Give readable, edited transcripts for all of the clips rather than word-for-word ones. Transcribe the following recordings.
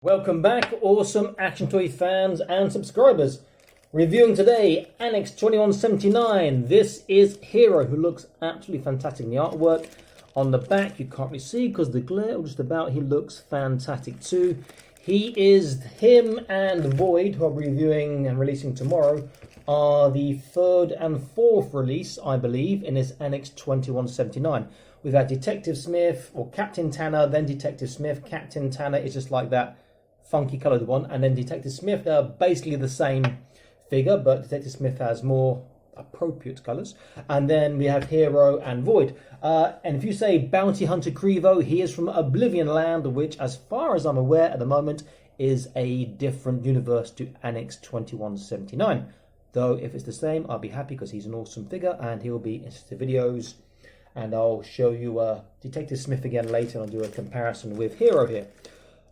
Welcome back, awesome action toy fans and subscribers. Reviewing today, Annex 2179. This is Hiro, who looks absolutely fantastic in the artwork. On the back, you can't really see because the glare, or just about, he looks fantastic too. Him and Void, who I'll be reviewing and releasing tomorrow, are the third and fourth release, I believe, in this Annex 2179. We've had Detective Smith, or Captain Tanner, then Detective Smith. Captain Tanner is just like that funky coloured one, and then Detective Smith. They're basically the same figure, but Detective Smith has more appropriate colours. And then we have Hiro and Void. And if you say Bounty Hunter Crevo, he is from Oblivion Land, which, as far as I'm aware at the moment, is a different universe to Annex 2179. Though if it's the same, I'll be happy because he's an awesome figure and he'll be in the videos. And I'll show you Detective Smith again later, and I'll do a comparison with Hiro here.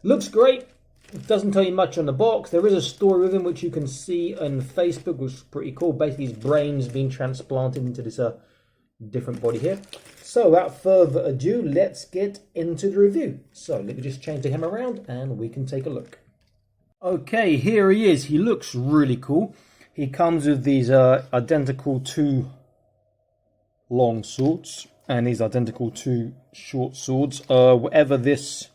Looks great. It doesn't tell you much on the box. There is a story with him which you can see on Facebook, which is pretty cool. Basically, his brain's been transplanted into this different body here. So, without further ado, let's get into the review. So, let me just change the hammer around and we can take a look. Okay, here he is. He looks really cool. He comes with these identical two long swords and these identical two short swords. Whatever this...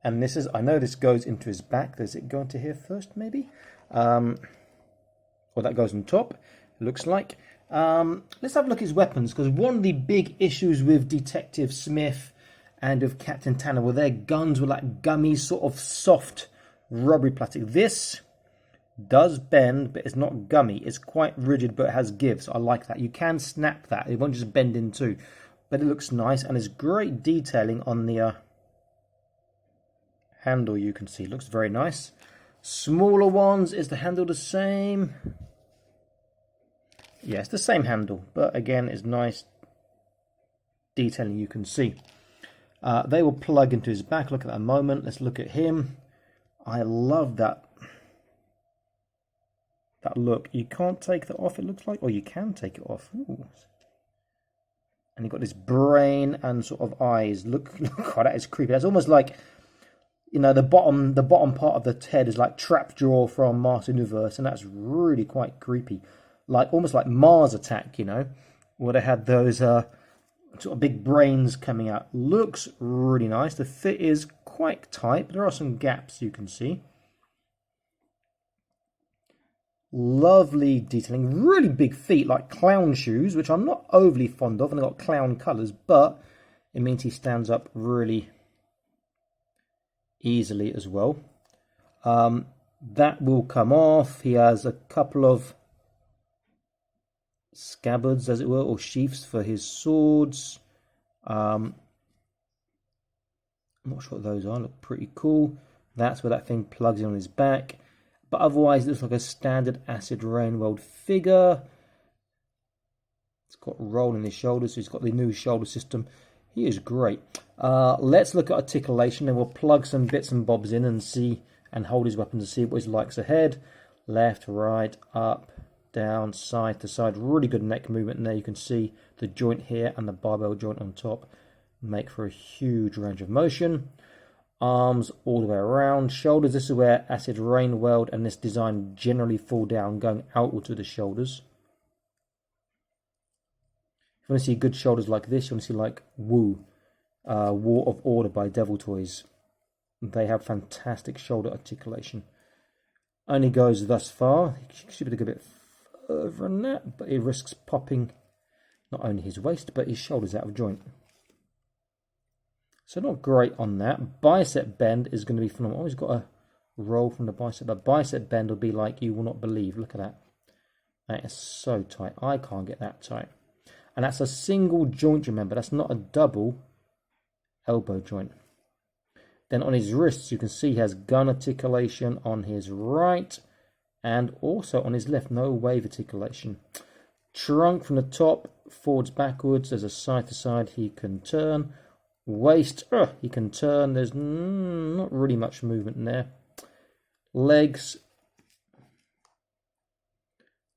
And this is, I know this goes into his back. Does it go into here first, maybe? Or that goes on top, it looks like. Let's have a look at his weapons, because one of the big issues with Detective Smith and with Captain Tanner were their guns were like gummy, sort of soft, rubbery plastic. This does bend, but it's not gummy. It's quite rigid, but it has give, so I like that. You can snap that. It won't just bend in two. But it looks nice, and there's great detailing on the... handle. You can see looks very nice. Smaller ones, is the handle the same? Yes, the same handle, but again it's nice detailing. You can see they will plug into his back. Look at that a moment. Let's look at him. I love that look. You can't take that off, it looks like, or you can take it off. Ooh. And you've got this brain and sort of eyes. Look, oh, that is creepy. That's almost like, you know, the bottom part of the head is like Trapjaw from Master Universe, and that's really quite creepy. Like almost like Mars Attack, you know, where they had those sort of big brains coming out. Looks really nice. The fit is quite tight, but there are some gaps you can see. Lovely detailing. Really big feet, like clown shoes, which I'm not overly fond of, and they've got clown colours, but it means he stands up really easily as well. That will come off. He has a couple of scabbards, as it were, or sheaths for his swords. I'm not sure what those are. Look pretty cool. That's where that thing plugs in on his back. But otherwise, it looks like a standard acid rain weld figure. It's got roll in his shoulders, so he's got the new shoulder system. He is great. Let's look at articulation, and we'll plug some bits and bobs in and see, and hold his weapon to see what he likes ahead. Left, right, up, down, side to side. Really good neck movement in there. You can see the joint here and the barbell joint on top make for a huge range of motion. Arms all the way around. Shoulders, this is where acid rain weld and this design generally fall down, going outward to the shoulders. If you want to see good shoulders like this, you want to see like Woo, War of Order by Devil Toys. They have fantastic shoulder articulation. Only goes thus far. He should be a bit further than that, but he risks popping not only his waist, but his shoulders out of joint. So not great on that. Bicep bend is going to be phenomenal. Oh, he's got a roll from the bicep. But bicep bend will be like you will not believe. Look at that. That is so tight. I can't get that tight. And that's a single joint, remember. That's not a double elbow joint. Then on his wrists, you can see he has gun articulation on his right and also on his left. No wave articulation. Trunk from the top, forwards, backwards. There's a side to side he can turn. Waist, he can turn. There's not really much movement in there. Legs,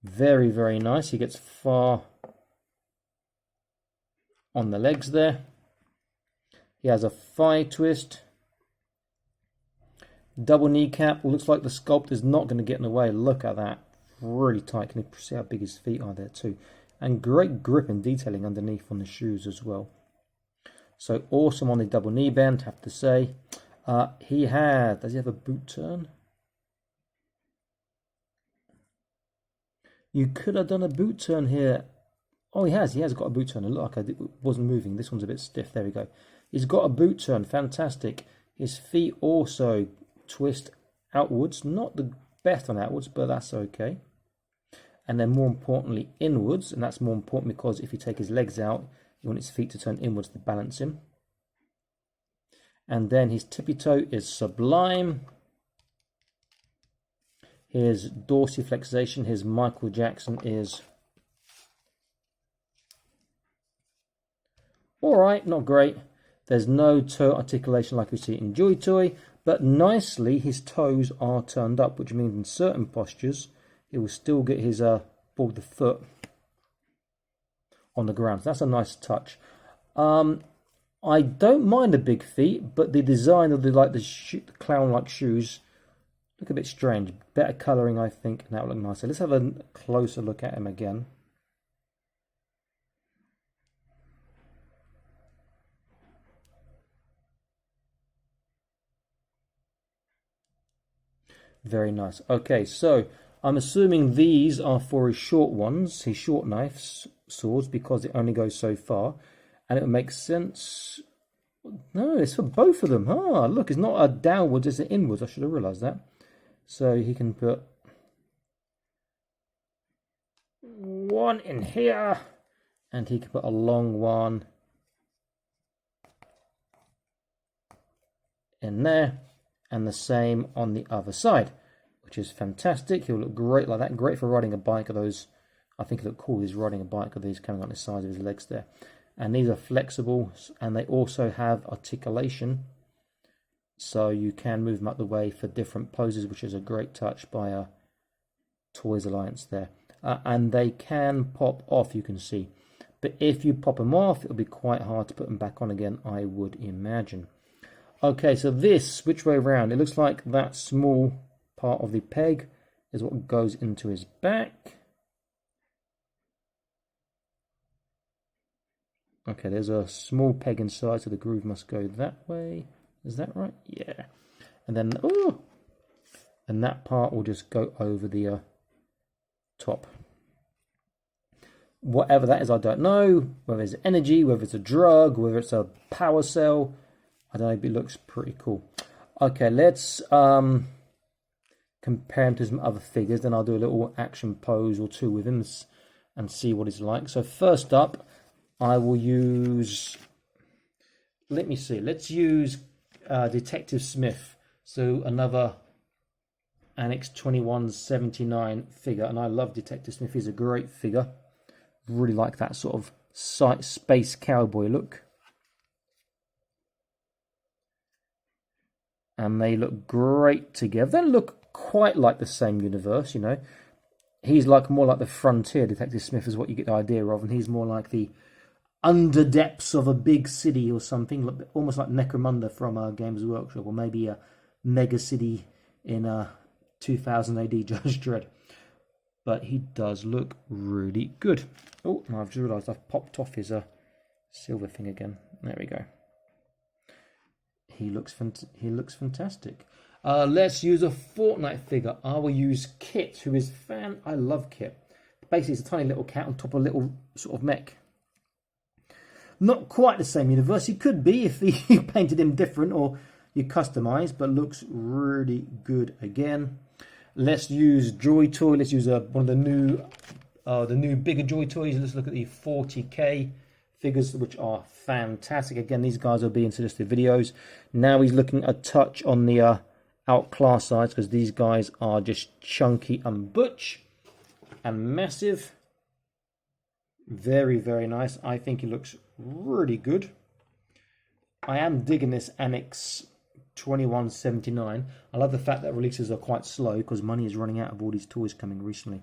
very, very nice. He gets far on the legs there. He has a thigh twist. Double kneecap. Looks like the sculpt is not going to get in the way. Look at that. Really tight. Can you see how big his feet are there too? And great grip and detailing underneath on the shoes as well. So awesome on the double knee bend, have to say. Does he have a boot turn? You could have done a boot turn here. Oh, he has got a boot turn. Look, it wasn't moving. This one's a bit stiff. There we go. He's got a boot turn. Fantastic. His feet also twist outwards. Not the best on outwards, but that's okay. And then more importantly, inwards. And that's more important because if you take his legs out, you want his feet to turn inwards to balance him. And then his tippy toe is sublime. His dorsiflexation, his Michael Jackson is alright, not great. There's no toe articulation like we see in Joy Toy, but nicely his toes are turned up, which means in certain postures he will still get his ball of the foot on the ground. So that's a nice touch. I don't mind the big feet, but the design of the clown-like shoes look a bit strange. Better colouring, I think, and that will look nicer. Let's have a closer look at him again. Very nice. Okay, so I'm assuming these are for his short ones, his short knife swords, because it only goes so far. And it would make sense. No, it's for both of them. Ah, look, it's not a downwards, it's an inwards. I should have realised that. So he can put one in here, and he can put a long one in there, and the same on the other side, which is fantastic. He'll look great like that. Great for riding a bike of those. I think it look cool. He's riding a bike of these coming on the sides of his legs there. And these are flexible, and they also have articulation. So you can move them up the way for different poses, which is a great touch by Toys Alliance there. And they can pop off, you can see. But if you pop them off, it'll be quite hard to put them back on again, I would imagine. Okay, so this, which way around? It looks like that small part of the peg is what goes into his back. Okay, there's a small peg inside, so the groove must go that way. Is that right? Yeah. And then, and that part will just go over the top. Whatever that is, I don't know. Whether it's energy, whether it's a drug, whether it's a power cell. I don't know, but it looks pretty cool. Okay, let's compare him to some other figures. Then I'll do a little action pose or two with him and see what he's like. So first up, I will use, let me see, let's use Detective Smith. So another Annex 2179 figure. And I love Detective Smith. He's a great figure. Really like that sort of space cowboy look. And they look great together. They don't look quite like the same universe, you know. He's like more like the Frontier. Detective Smith is what you get the idea of. And he's more like the under depths of a big city or something, almost like Necromunda from Games Workshop, or maybe a mega city in 2000 AD Judge Dredd. But he does look really good. Oh, I've just realised I've popped off his silver thing again. There we go. He looks fantastic. Let's use a Fortnite figure. I will use Kit, who is I love Kit. Basically, it's a tiny little cat on top of a little sort of mech. Not quite the same universe. He could be if you painted him different or you customized, but looks really good again. Let's use Joy Toy. Let's use one of the new bigger Joy Toys. Let's look at the 40k figures, which are fantastic. Again, these guys will be in suggested videos. Now he's looking a touch on the outclass sides, because these guys are just chunky and butch and massive. Very, very nice. I think he looks really good. I am digging this Annex 2179. I love the fact that releases are quite slow because money is running out of all these toys coming recently.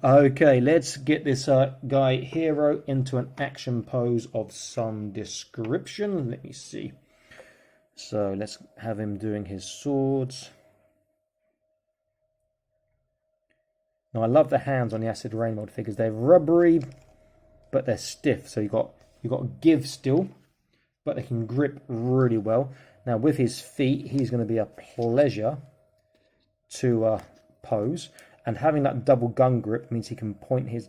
Okay, let's get this guy Hiro into an action pose of some description. Let me see. So let's have him doing his swords. Now I love the hands on the Acid Rain mod figures. They're rubbery, but they're stiff. So you've got give still, but they can grip really well. Now with his feet, he's going to be a pleasure to pose. And having that double gun grip means he can point his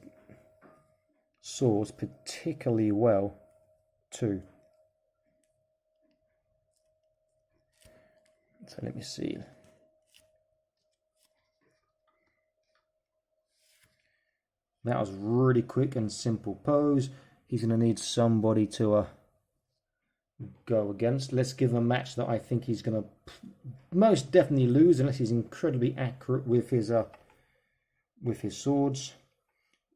swords particularly well too. So let me see. That was really quick and simple pose. He's going to need somebody to go against. Let's give him a match that I think he's going to most definitely lose, unless he's incredibly accurate with his swords.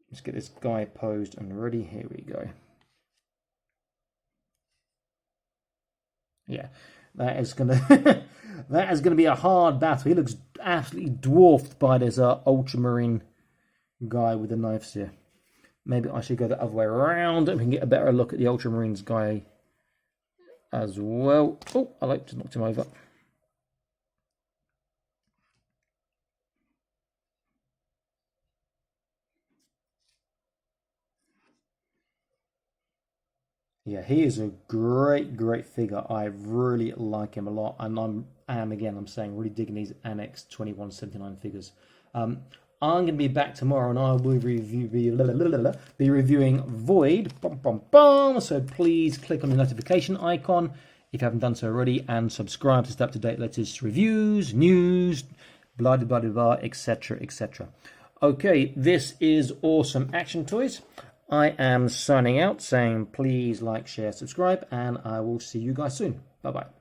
Let's get this guy posed and ready. Here we go. Yeah, that is gonna that is gonna be a hard battle. He looks absolutely dwarfed by this ultramarine guy with the knives here. Maybe I should go the other way around and we can get a better look at the ultramarines guy as well. Oh, I like to knock him over. Yeah, he is a great figure. I really like him a lot, and I'm saying really digging these Annex 2179 figures. I'm going to be back tomorrow, and I will be reviewing Void. So please click on the notification icon if you haven't done so already, and subscribe to stay up to date latest reviews, news, blah blah blah blah, etc. etc. Okay, this is Awesome Action Toys. I am signing out saying please like, share, subscribe, and I will see you guys soon. Bye-bye.